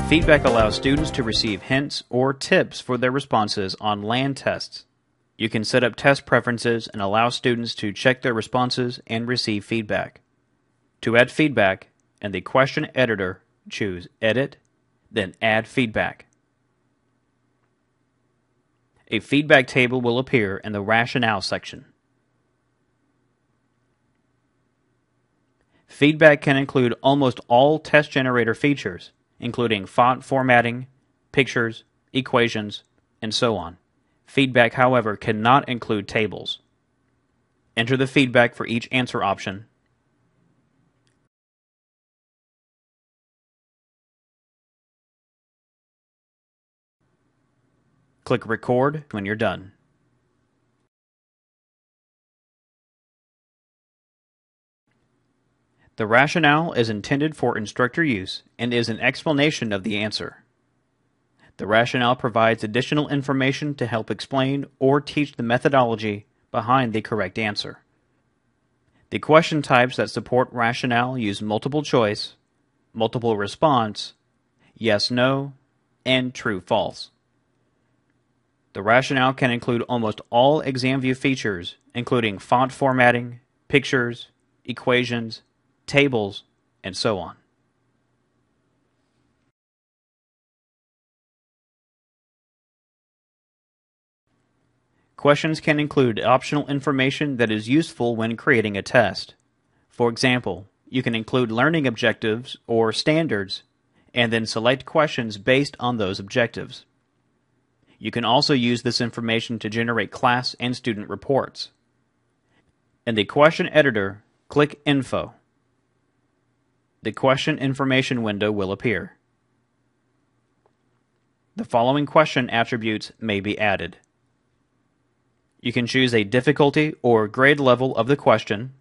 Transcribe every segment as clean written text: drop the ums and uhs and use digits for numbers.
Feedback allows students to receive hints or tips for their responses on LAN tests. You can set up test preferences and allow students to check their responses and receive feedback. To add feedback, in the question editor, choose Edit, then Add Feedback. A feedback table will appear in the Rationale section. Feedback can include almost all test generator features, including font formatting, pictures, equations, and so on. Feedback, however, cannot include tables. Enter the feedback for each answer option. Click Record when you're done. The rationale is intended for instructor use and is an explanation of the answer. The rationale provides additional information to help explain or teach the methodology behind the correct answer. The question types that support rationale use multiple choice, multiple response, yes/no, and true/false. The rationale can include almost all ExamView features, including font formatting, pictures, equations, tables, and so on. Questions can include optional information that is useful when creating a test. For example, you can include learning objectives or standards, and then select questions based on those objectives. You can also use this information to generate class and student reports. In the question editor, click Info. The question information window will appear. The following question attributes may be added. You can choose a difficulty or grade level of the question,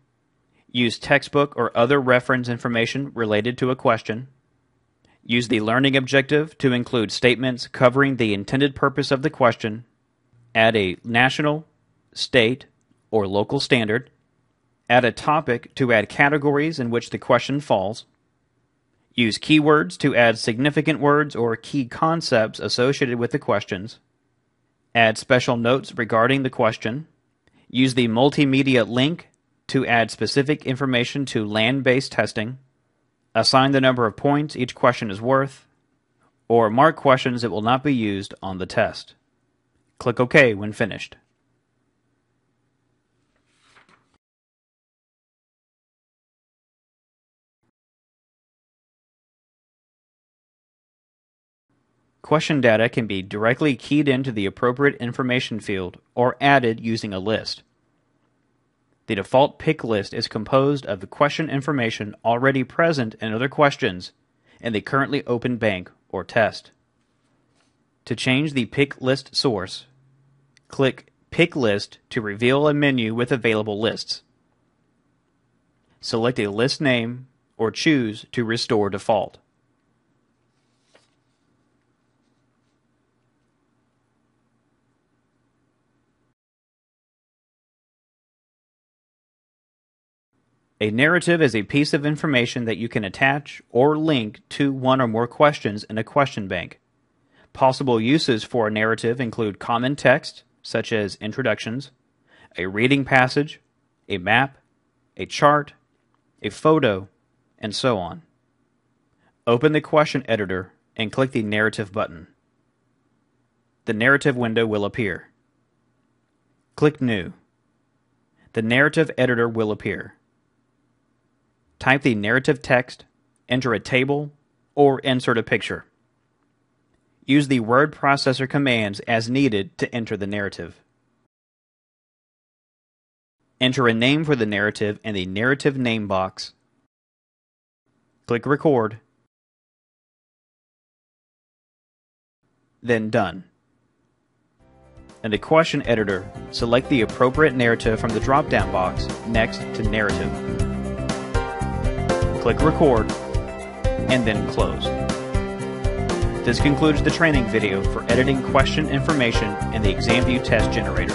use textbook or other reference information related to a question, use the learning objective to include statements covering the intended purpose of the question, add a national, state, or local standard, add a topic to add categories in which the question falls, use keywords to add significant words or key concepts associated with the questions, add special notes regarding the question, use the multimedia link to add specific information to LAN-based testing, assign the number of points each question is worth, or mark questions that will not be used on the test. Click OK when finished. Question data can be directly keyed into the appropriate information field or added using a list. The default pick list is composed of the question information already present in other questions in the currently open bank or test. To change the pick list source, click Pick List to reveal a menu with available lists. Select a list name or choose to restore default. A narrative is a piece of information that you can attach or link to one or more questions in a question bank. Possible uses for a narrative include common text, such as introductions, a reading passage, a map, a chart, a photo, and so on. Open the question editor and click the Narrative button. The narrative window will appear. Click New. The narrative editor will appear. Type the narrative text, enter a table, or insert a picture. Use the word processor commands as needed to enter the narrative. Enter a name for the narrative in the narrative name box. Click Record, then Done. In the question editor, select the appropriate narrative from the drop-down box next to Narrative. Click Record, and then Close. This concludes the training video for editing question information in the ExamView test generator.